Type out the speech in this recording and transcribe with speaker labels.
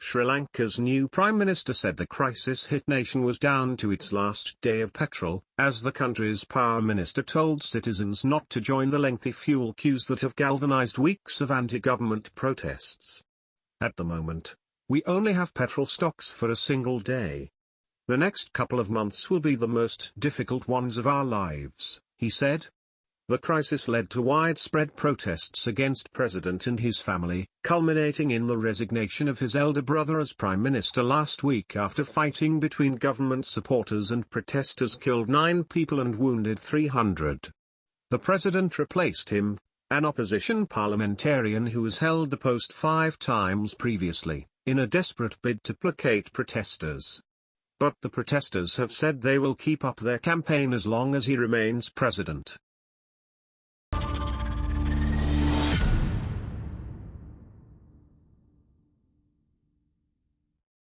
Speaker 1: Sri Lanka's new Prime Minister said the crisis-hit nation was down to its last day of petrol, as the country's power minister told citizens not to join the lengthy fuel queues that have galvanized weeks of anti-government protests. At the moment, we only have petrol stocks for a single day. The next couple of months will be the most difficult ones of our lives, he said. The crisis led to widespread protests against President and his family, culminating in the resignation of his elder brother as Prime Minister last week after fighting between government supporters and protesters killed 9 people and wounded 300. The president replaced him, an opposition parliamentarian who has held the post 5 times previously, in a desperate bid to placate protesters. But the protesters have said they will keep up their campaign as long as he remains president.